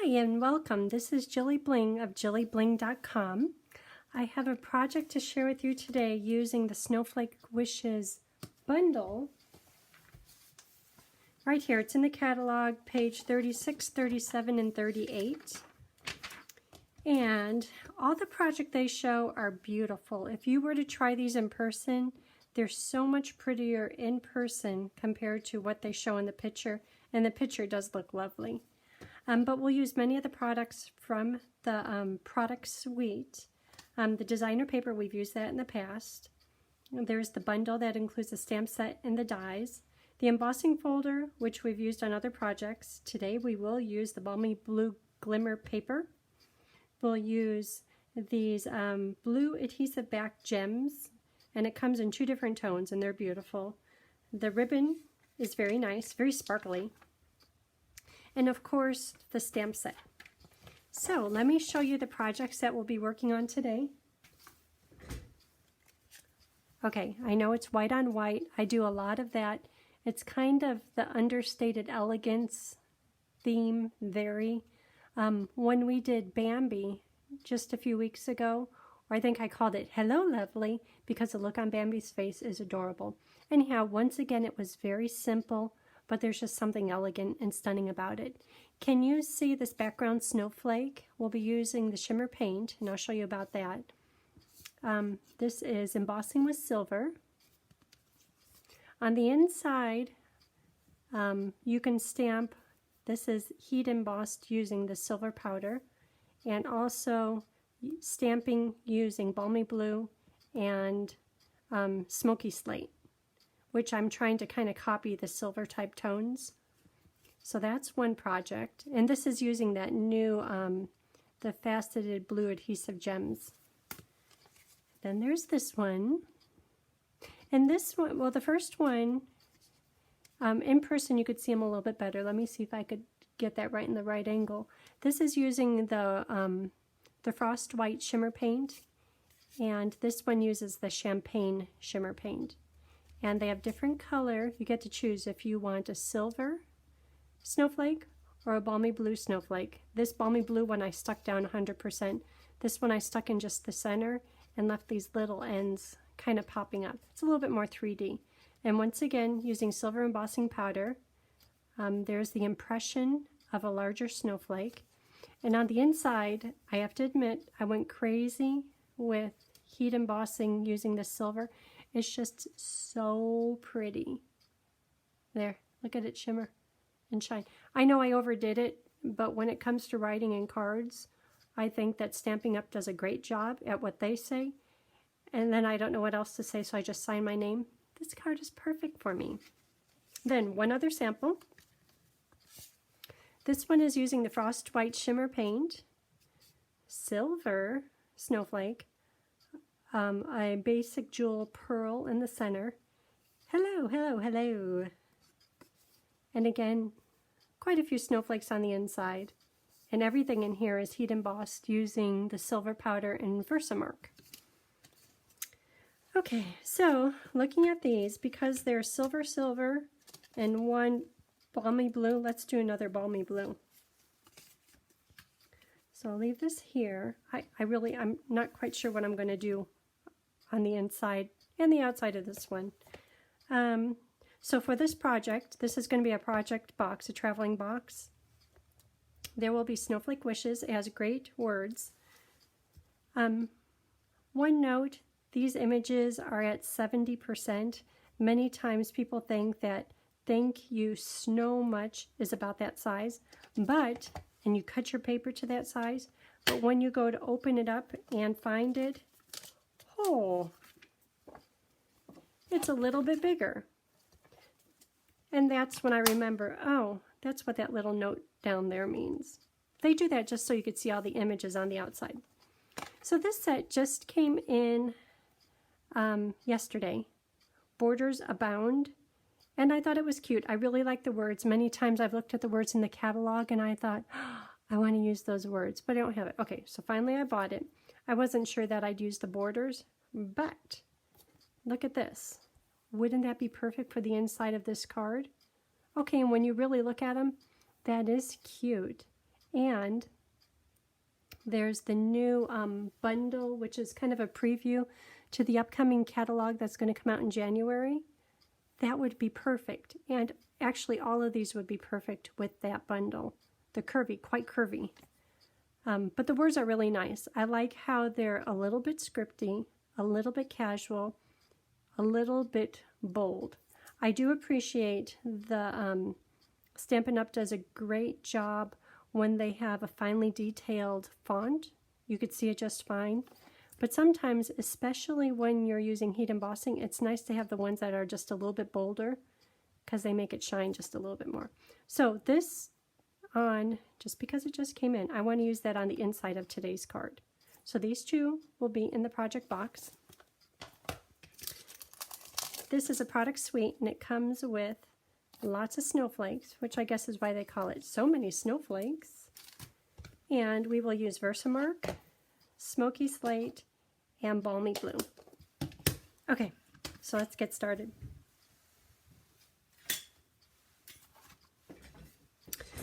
Hi and welcome. This is JilliBling of JilliBling.com. I have a project to share with you today using the Snowflake Wishes bundle. Right here, it's in the catalog, page 36, 37, and 38. And all the projects they show are beautiful. If you were to try these in person, they're so much prettier in person compared to what they show in the picture. And the picture does look lovely. But we'll use many of the products from the product suite. The designer paper, we've used that in the past. There's the bundle that includes the stamp set and the dies. The embossing folder, which we've used on other projects. Today we will use the balmy blue glimmer paper. We'll use these blue adhesive back gems, and it comes in 2 different tones, and they're beautiful. The ribbon is very nice, very sparkly. And of course, the stamp set. So let me show you the projects that we'll be working on today. Okay, I know it's white on white. I do a lot of that. It's kind of the understated elegance theme, very. When we did Bambi just a few weeks ago, or I think I called it Hello Lovely, because the look on Bambi's face is adorable. Anyhow, once again, it was very simple, but there's just something elegant and stunning about it. Can you see this background snowflake? We'll be using the shimmer paint, and I'll show you about that. This is embossing with silver. On the inside, you can stamp. This is heat embossed using the silver powder, and also stamping using balmy blue and smoky slate, which I'm trying to kind of copy the silver type tones. So that's one project. And this is using that new, the faceted blue adhesive gems. Then there's this one. And this one, well, the first one, in person you could see them a little bit better. Let me see if I could get that right in the right angle. This is using the Frost White shimmer paint. And this one uses the Champagne shimmer paint. And they have different color. You get to choose if you want a silver snowflake or a balmy blue snowflake. This balmy blue one I stuck down 100%. This one I stuck in just the center and left these little ends kind of popping up. It's a little bit more 3D. And once again, using silver embossing powder, there's the impression of a larger snowflake. And on the inside, I have to admit, I went crazy with heat embossing using the silver. It's just so pretty. There, look at it shimmer and shine. I know I overdid it, but when it comes to writing in cards, I think that Stampin' Up! Does a great job at what they say. And then I don't know what else to say, so I just sign my name. This card is perfect for me. Then one other sample. This one is using the Frost White shimmer paint, silver snowflake, a basic jewel pearl in the center. Hello, hello, hello. And again, quite a few snowflakes on the inside. And everything in here is heat embossed using the silver powder and Versamark. Okay, so looking at these, because they're silver, silver, and one balmy blue, let's do another balmy blue. So I'll leave this here. I'm not quite sure what I'm going to do on the inside and the outside of this one. So for this project, this is going to be a project box, a traveling box. There will be Snowflake Wishes. It has great words. One note, these images are at 70%. Many times people think that "thank you so much" is about that size, and you cut your paper to that size, but when you go to open it up and find it, oh, it's a little bit bigger. And that's when I remember, oh, that's what that little note down there means. They do that just so you could see all the images on the outside. So this set just came in yesterday. Borders abound. And I thought it was cute. I really like the words. Many times I've looked at the words in the catalog and I thought, oh, I want to use those words, but I don't have it. Okay, so finally I bought it. I wasn't sure that I'd use the borders, but look at this. Wouldn't that be perfect for the inside of this card? Okay, and when you really look at them, that is cute. And there's the new bundle, which is kind of a preview to the upcoming catalog that's going to come out in January. That would be perfect. And actually all of these would be perfect with that bundle. The curvy, quite curvy. But the words are really nice. I like how they're a little bit scripty, a little bit casual, a little bit bold. I do appreciate the Stampin' Up! Does a great job when they have a finely detailed font. You could see it just fine. But sometimes, especially when you're using heat embossing, it's nice to have the ones that are just a little bit bolder because they make it shine just a little bit more. So this on, just because it just came in, I want to use that on the inside of today's card. So these two will be in the project box. This is a product suite, and it comes with lots of snowflakes, which I guess is why they call it so many snowflakes. And we will use Versamark, Smoky Slate, and Balmy Blue. Okay, so let's get started.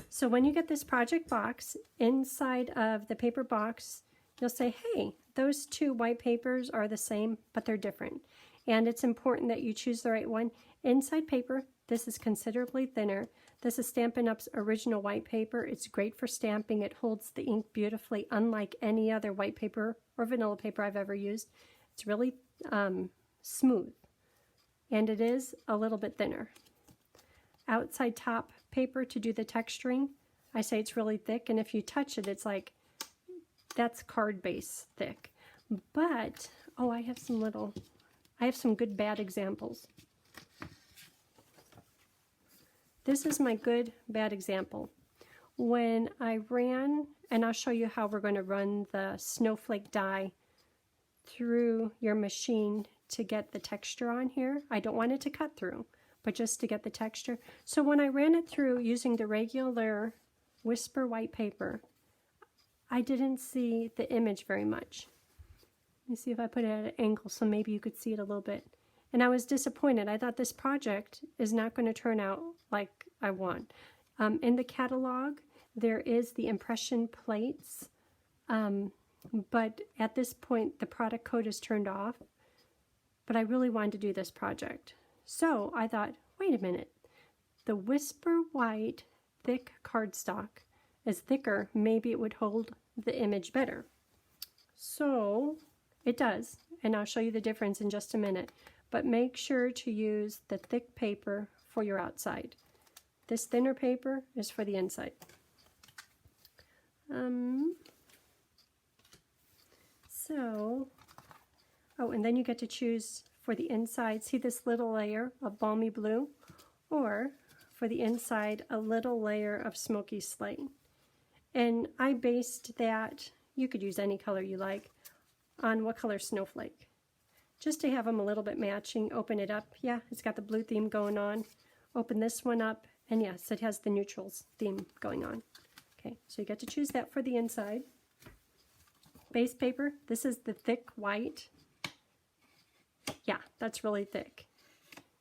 So when you get this project box, inside of the paper box, you'll say, hey, those two white papers are the same, but they're different. And it's important that you choose the right one. Inside paper, this is considerably thinner. This is Stampin' Up's original white paper. It's great for stamping. It holds the ink beautifully, unlike any other white paper or vanilla paper I've ever used. It's really smooth, and it is a little bit thinner. Outside top paper to do the texturing, I say it's really thick, and if you touch it, it's like, that's card base thick. But, oh, I have some good bad examples. This is my good bad example. When I ran, and I'll show you how we're going to run the snowflake die through your machine to get the texture on here. I don't want it to cut through, but just to get the texture. So when I ran it through using the regular Whisper white paper, I didn't see the image very much. Let me see if I put it at an angle so maybe you could see it a little bit. And I was disappointed. I thought this project is not going to turn out like I want. In the catalog, there is the impression plates, but at this point the product code is turned off. But I really wanted to do this project. So I thought, wait a minute, the Whisper White thick cardstock is thicker. Maybe it would hold the image better. So it does, and I'll show you the difference in just a minute. But make sure to use the thick paper for your outside. This thinner paper is for the inside. Oh, and then you get to choose for the inside, see this little layer of Balmy Blue, or for the inside, a little layer of Smoky Slate. And I based that, you could use any color you like, on what color snowflake. Just to have them a little bit matching. Open it up. Yeah, it's got the blue theme going on. Open this one up, and yes, it has the neutrals theme going on. Okay, so you get to choose that for the inside. Base paper, this is the thick white. Yeah, that's really thick.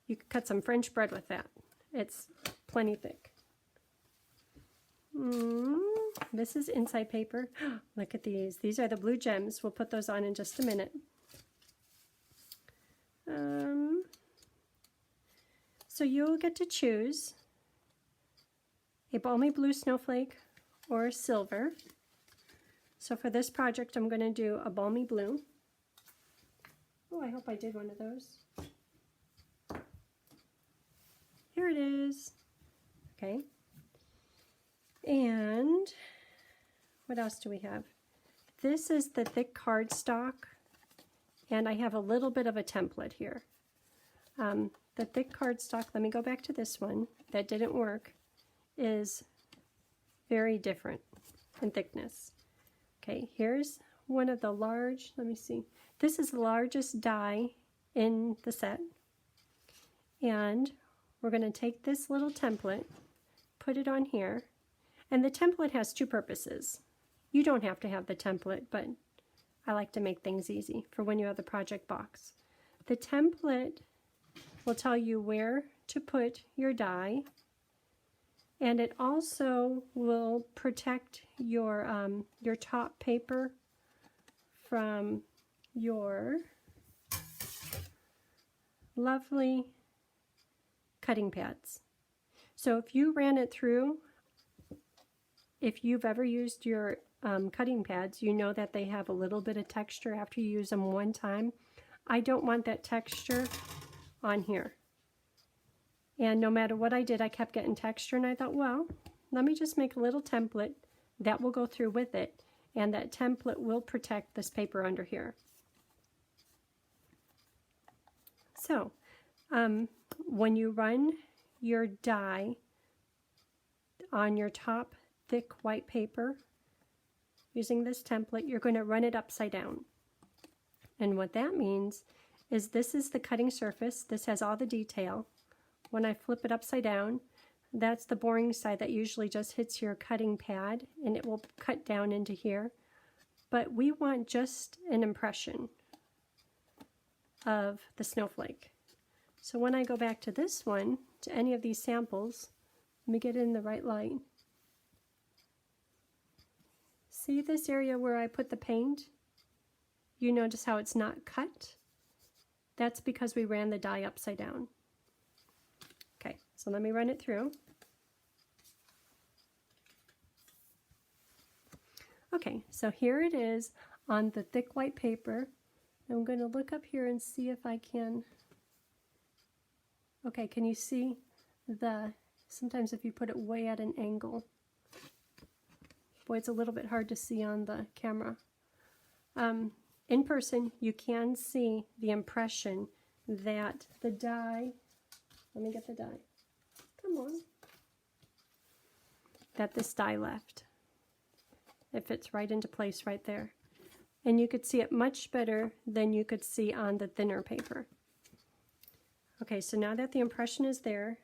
You could cut some French bread with that. It's plenty thick. This is inside paper. Look at these. These are the blue gems. We'll put those on in just a minute. So you'll get to choose a Balmy Blue snowflake or a silver. So for this project, I'm going to do a Balmy Blue. Oh, I hope I did one of those. Here it is. Okay. And what else do we have? This is the thick cardstock, and I have a little bit of a template here. The thick cardstock, let me go back to this one, that didn't work, is very different in thickness. Okay, here's one of the large, let me see. This is the largest die in the set. And we're going to take this little template, put it on here, and the template has two purposes. You don't have to have the template, but I like to make things easy for when you have the project box. The template will tell you where to put your die, And it also will protect your top paper from your lovely cutting pads. So if you ran it through, if you've ever used your cutting pads, you know that they have a little bit of texture after you use them one time. I don't want that texture on here. And no matter what I did, I kept getting texture, and I thought, well, let me just make a little template that will go through with it, and that template will protect this paper under here. So when you run your die on your top thick white paper using this template, you're going to run it upside down. And what that means is this is the cutting surface. This has all the detail. When I flip it upside down, that's the boring side that usually just hits your cutting pad, and it will cut down into here. But we want just an impression of the snowflake. So when I go back to this one, to any of these samples, let me get it in the right light. See this area where I put the paint? You notice how it's not cut? That's because we ran the die upside down. Okay, so let me run it through. Okay, so here it is on the thick white paper. I'm going to look up here and see if I can. Okay, can you see sometimes if you put it way at an angle, boy, it's a little bit hard to see on the camera. In person, you can see the impression that the die, let me get the die, come on, that this die left. It fits right into place right there. And you could see it much better than you could see on the thinner paper. Okay, so now that the impression is there,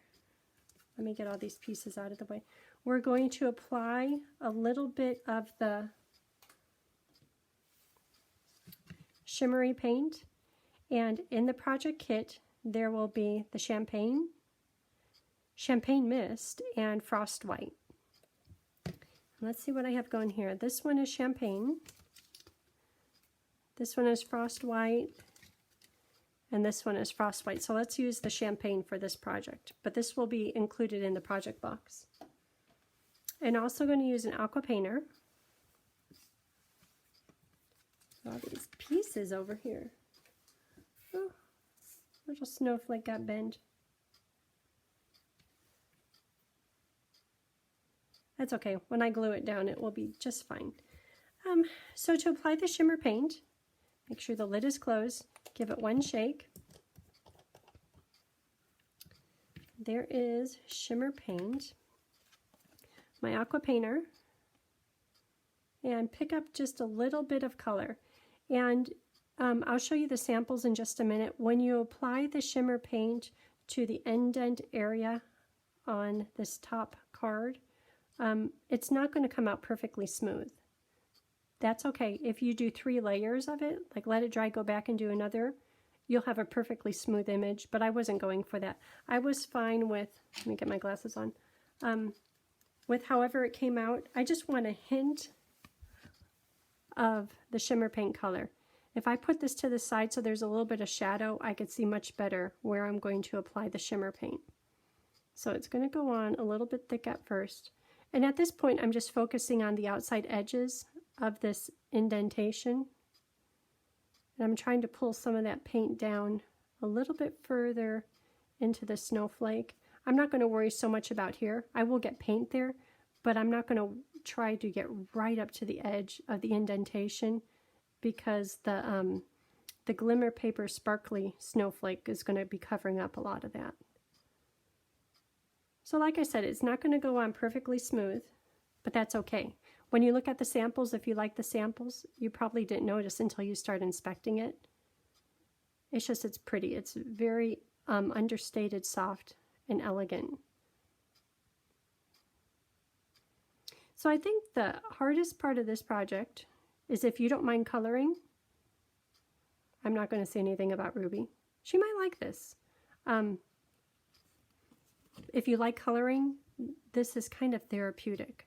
let me get all these pieces out of the way. We're going to apply a little bit of the shimmery paint, and in the project kit there will be the champagne mist, and frost white. Let's see what I have going here. This one is champagne, this one is frost white, and this one is frost white. So let's use the champagne for this project, but this will be included in the project box. And also going to use an aqua painter. All these pieces over here. Oh, little snowflake got bent. That's okay. When I glue it down, it will be just fine. So to apply the shimmer paint, make sure the lid is closed. Give it one shake. There is shimmer paint. My aqua painter. And pick up just a little bit of color. And I'll show you the samples in just a minute. When you apply the shimmer paint to the indent area on this top card, it's not going to come out perfectly smooth. That's okay. If you do 3 layers of it, like let it dry, go back and do another, you'll have a perfectly smooth image, but I wasn't going for that. I was fine with, let me get my glasses on, with however it came out. I just want a hint of the shimmer paint color. If I put this to the side so there's a little bit of shadow, I could see much better where I'm going to apply the shimmer paint. So it's going to go on a little bit thick at first. And at this point, I'm just focusing on the outside edges of this indentation. And I'm trying to pull some of that paint down a little bit further into the snowflake. I'm not going to worry so much about here. I will get paint there, but I'm not going to try to get right up to the edge of the indentation, because the glimmer paper sparkly snowflake is going to be covering up a lot of that. So like I said, it's not going to go on perfectly smooth, but that's okay. When you look at the samples, if you like the samples, you probably didn't notice until you start inspecting it. It's just, it's pretty. It's very understated, soft, and elegant. So I think the hardest part of this project is if you don't mind coloring. I'm not going to say anything about Ruby. She might like this. If you like coloring, this is kind of therapeutic.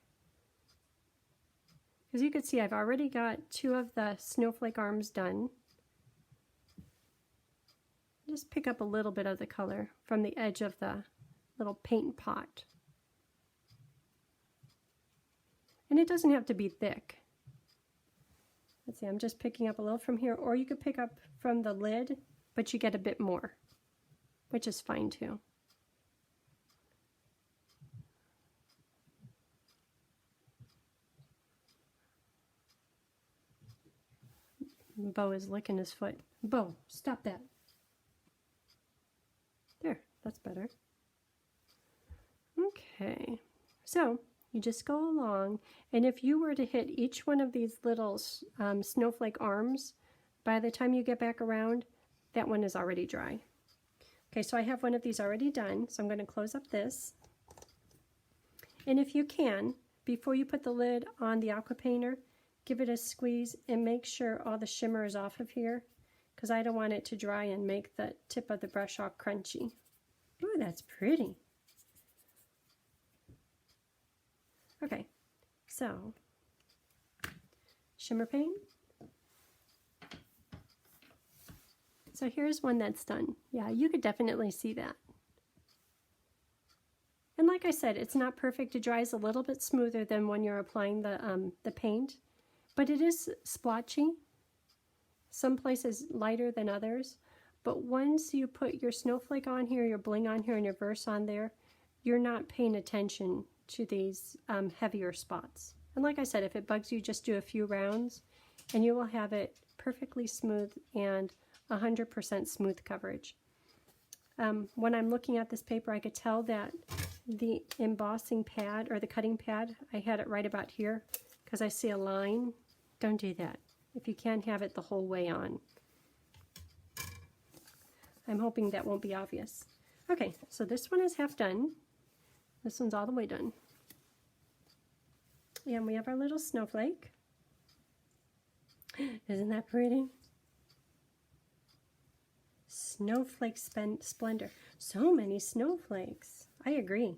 As you can see, I've already got 2 of the snowflake arms done. Just pick up a little bit of the color from the edge of the little paint pot. And it doesn't have to be thick. Let's see, I'm just picking up a little from here, or you could pick up from the lid, but you get a bit more, which is fine too. Bo is licking his foot. Bo, stop that. There, that's better. Okay, so you just go along, and if you were to hit each one of these little snowflake arms, by the time you get back around, that one is already dry. Okay, so I have one of these already done, so I'm going to close up this. And if you can, before you put the lid on the aqua painter, give it a squeeze and make sure all the shimmer is off of here, because I don't want it to dry and make the tip of the brush all crunchy. Ooh, that's pretty. Okay, so shimmer paint. So here's one that's done. Yeah, you could definitely see that. And like I said, it's not perfect. It dries a little bit smoother than when you're applying the paint, but it is splotchy. Some places lighter than others. But once you put your snowflake on here, your bling on here, and your verse on there, you're not paying attention to these heavier spots. And like I said, if it bugs you, just do a few rounds and you will have it perfectly smooth and 100% smooth coverage. When I'm looking at this paper, I could tell that the embossing pad or the cutting pad, I had it right about here because I see a line. Don't do that. If you can, have it the whole way on. I'm hoping that won't be obvious. Okay, so this one is half done. This one's all the way done. And we have our little snowflake. Isn't that pretty? Snowflake splendor. So many snowflakes. I agree.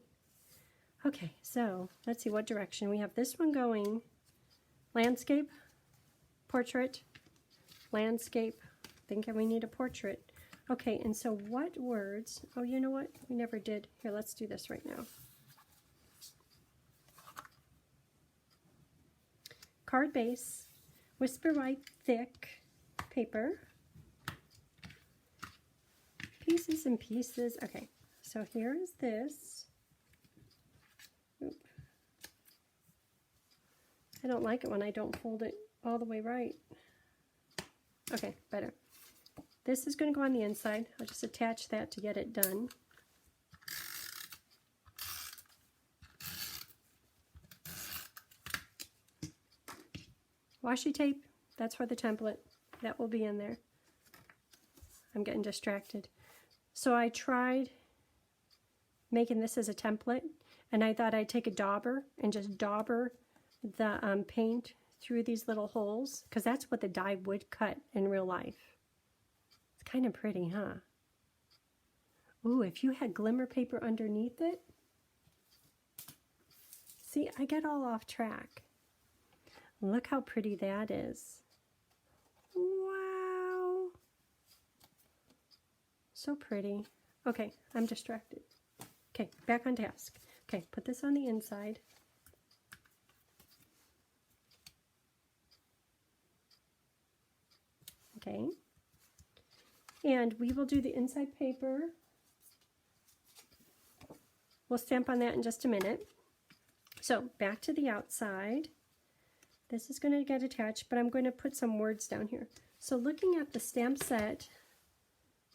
Okay, so let's see what direction. We have this one going landscape, portrait, landscape. Thinking we need a portrait. Okay, and so what words? Oh, you know what? We never did. Here, let's do this right now. Card base, whisper white thick paper, pieces and pieces. Okay, so here is this. Oop. I don't like it when I don't fold it all the way right. Okay, better. This is going to go on the inside. I'll just attach that to get it done. Washi tape, that's for the template. That will be in there. I'm getting distracted. So I tried making this as a template, and I thought I'd take a dauber and just dauber the paint through these little holes, because that's what the die would cut in real life. It's kind of pretty, huh? Ooh, if you had glimmer paper underneath it. See, I get all off track. Look how pretty that is. Wow. So pretty. Okay, I'm distracted. Okay, back on task. Okay, put this on the inside. Okay. And we will do the inside paper. We'll stamp on that in just a minute. So back to the outside. This is going to get attached, but I'm going to put some words down here. So looking at the stamp set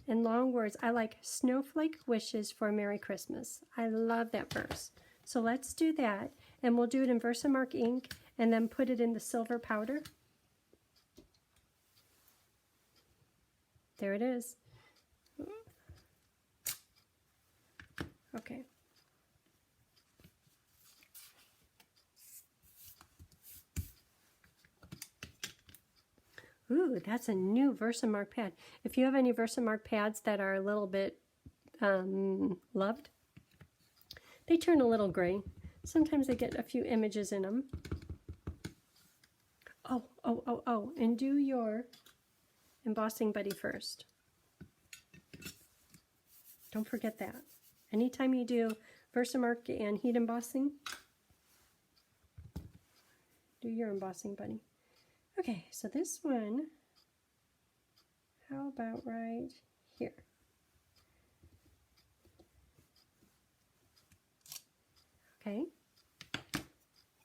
and long words, I like snowflake wishes for a Merry Christmas. I love that verse. So let's do that, and we'll do it in Versamark ink and then put it in the silver powder. There it is. Okay. Ooh, that's a new Versamark pad. If you have any Versamark pads that are a little bit loved, they turn a little gray. Sometimes they get a few images in them. Oh, and do your embossing buddy first. Don't forget that. Anytime you do Versamark and heat embossing, do your embossing buddy. Okay, so this one, how about right here? Okay.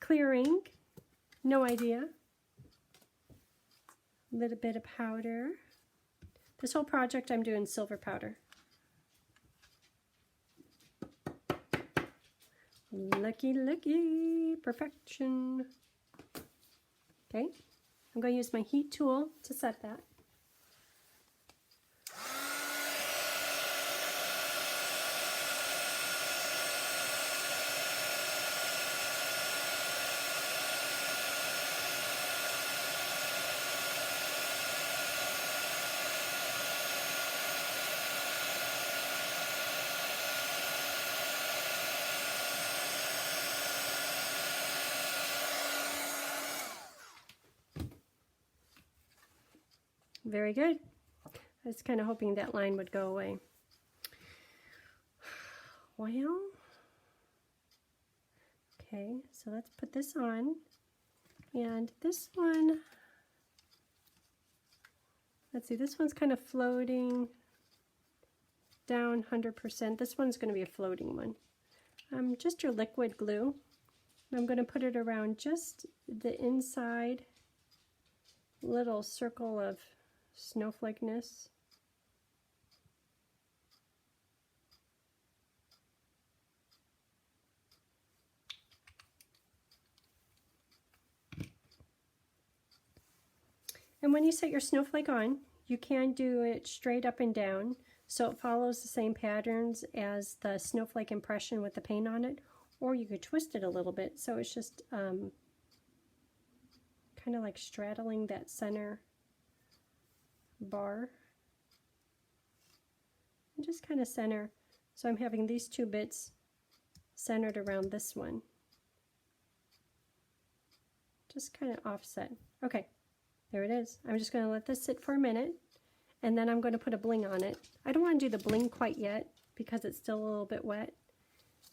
Clear ink, no idea. A little bit of powder. This whole project I'm doing silver powder. Lucky, perfection. Okay, I'm going to use my heat tool to set that. Very good. I was kind of hoping that line would go away. Well, okay, so let's put this on. And this one, let's see, this one's kind of floating down 100%. This one's going to be a floating one. Just your liquid glue. I'm going to put it around just the inside little circle of snowflakeness. And when you set your snowflake on, you can do it straight up and down, so it follows the same patterns as the snowflake impression with the paint on it, or you could twist it a little bit so it's just kind of like straddling that center bar. And just kind of center, so I'm having these two bits centered around this one. Just kind of offset. Okay, there it is. I'm just going to let this sit for a minute, and then I'm going to put a bling on it. I don't want to do the bling quite yet because it's still a little bit wet,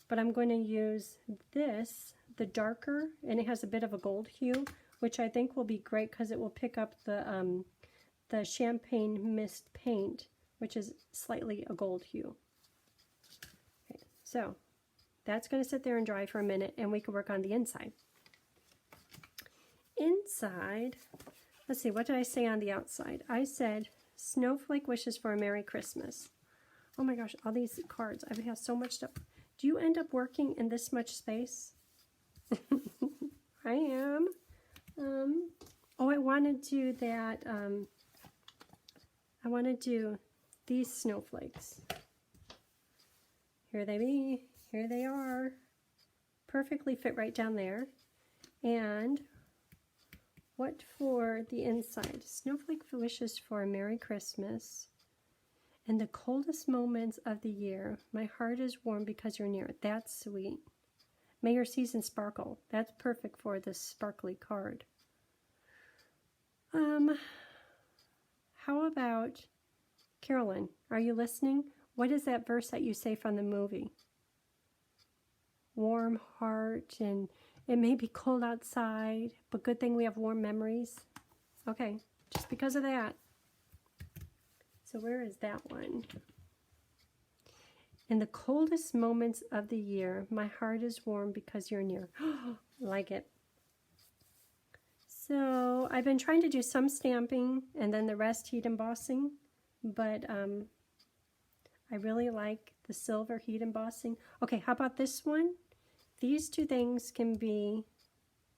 but I'm going to use this, the darker, and it has a bit of a gold hue, which I think will be great because it will pick up the champagne mist paint, which is slightly a gold hue. Okay, so that's going to sit there and dry for a minute, and we can work on the inside. Inside, let's see, what did I say on the outside? I said, Snowflake wishes for a Merry Christmas. Oh my gosh, all these cards. I have so much stuff. Do you end up working in this much space? I am. Oh, I want to do that. I want to do these snowflakes. Here they be. Here they are. Perfectly fit right down there. And what for the inside? Snowflake wishes for a Merry Christmas. In the coldest moments of the year, my heart is warm because you're near. That's sweet. May your season sparkle. That's perfect for this sparkly card. How about, Carolyn, are you listening? What is that verse that you say from the movie? Warm heart, and it may be cold outside, but good thing we have warm memories. Okay, just because of that. So where is that one? In the coldest moments of the year, my heart is warm because you're near. Like it. So I've been trying to do some stamping and then the rest heat embossing, but I really like the silver heat embossing. Okay, how about this one? These two things can be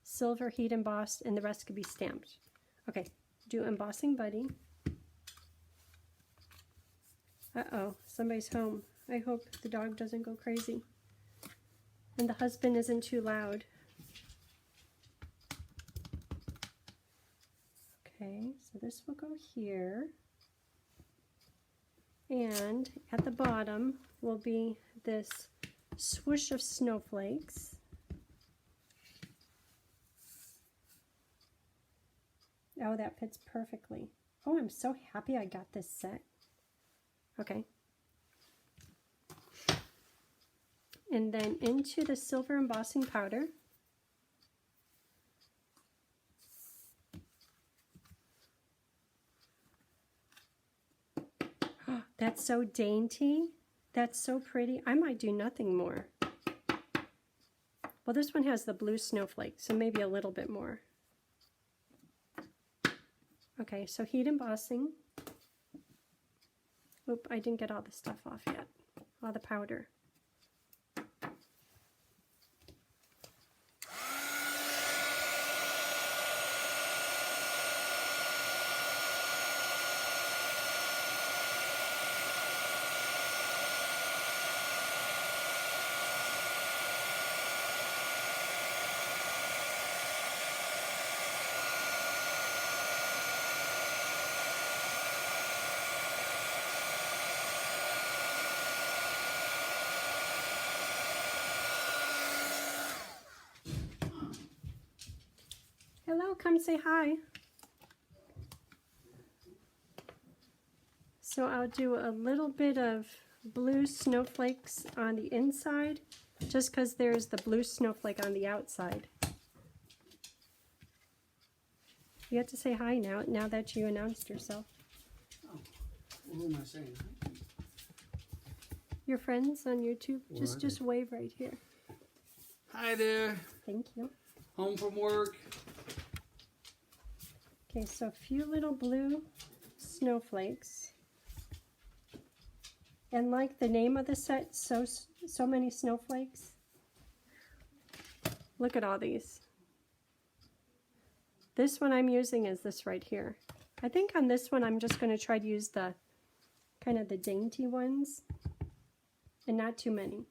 silver heat embossed and the rest could be stamped. Okay, do embossing buddy. Uh-oh, somebody's home. I hope the dog doesn't go crazy. And the husband isn't too loud. Okay, so this will go here. And at the bottom will be this swoosh of snowflakes. Oh, that fits perfectly. Oh, I'm so happy I got this set. Okay. And then into the silver embossing powder. Oh, that's so dainty. That's so pretty. I might do nothing more. Well, this one has the blue snowflake, so maybe a little bit more. Okay, so heat embossing. Oop, I didn't get all the stuff off yet. All the powder. Hello, come say hi. So I'll do a little bit of blue snowflakes on the inside, just because there's the blue snowflake on the outside. You have to say hi now that you announced yourself. Oh, well, who am I saying? Your friends on YouTube, just wave right here. Hi there. Thank you. Home from work. Okay, so a few little blue snowflakes. And like the name of the set, so many snowflakes. Look at all these. This one I'm using is this right here. I think on this one I'm just going to try to use the kind of the dainty ones and not too many.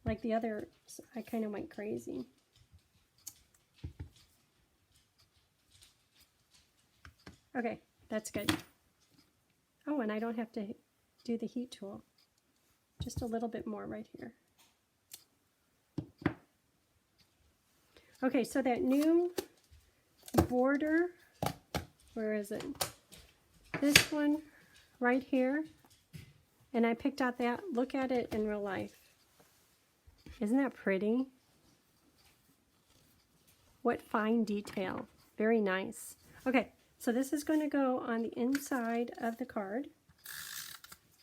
Like the others, I kind of went crazy. Okay, that's good. Oh, and I don't have to do the heat tool. Just a little bit more right here. Okay, so that new border, where is it? This one right here. And I picked out that. Look at it in real life. Isn't that pretty? What fine detail. Very nice. Okay, so this is going to go on the inside of the card.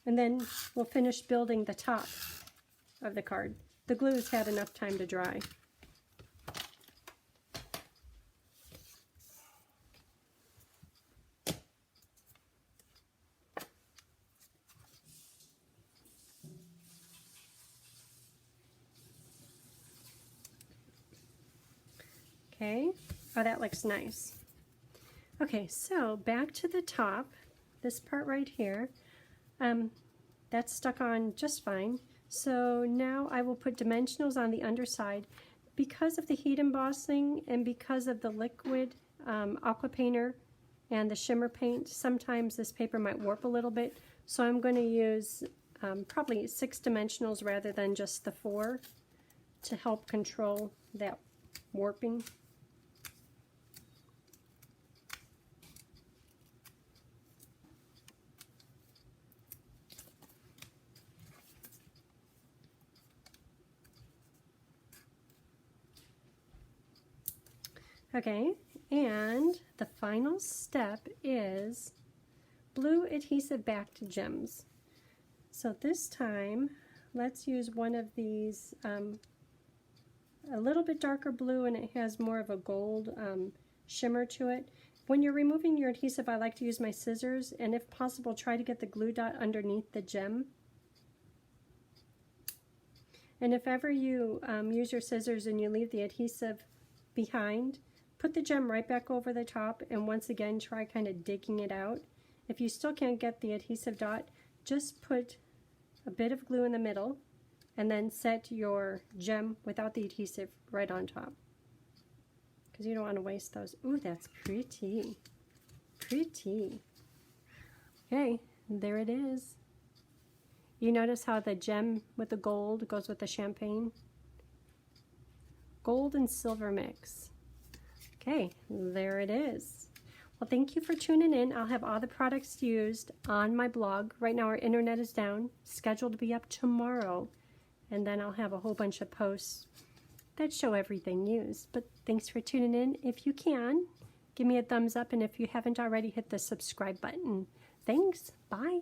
And then we'll finish building the top of the card. The glue's had enough time to dry. Okay, oh, that looks nice. Okay, so back to the top, this part right here, that's stuck on just fine. So now I will put dimensionals on the underside. Because of the heat embossing and because of the liquid aqua painter and the shimmer paint, sometimes this paper might warp a little bit. So I'm going to use probably 6 dimensionals rather than just the 4 to help control that warping. Okay, and the final step is blue adhesive backed gems. So this time, let's use one of these, a little bit darker blue, and it has more of a gold shimmer to it. When you're removing your adhesive, I like to use my scissors, and if possible, try to get the glue dot underneath the gem. And if ever you use your scissors and you leave the adhesive behind, put the gem right back over the top, and once again try kind of digging it out. If you still can't get the adhesive dot, just put a bit of glue in the middle and then set your gem without the adhesive right on top, because you don't want to waste those. Ooh, that's pretty. Pretty. Okay, there it is. You notice how the gem with the gold goes with the champagne? Gold and silver mix. Okay, there it is. Well, thank you for tuning in. I'll have all the products used on my blog. Right now our internet is down, scheduled to be up tomorrow. And then I'll have a whole bunch of posts that show everything used. But thanks for tuning in. If you can, give me a thumbs up. And if you haven't already, hit the subscribe button. Thanks. Bye.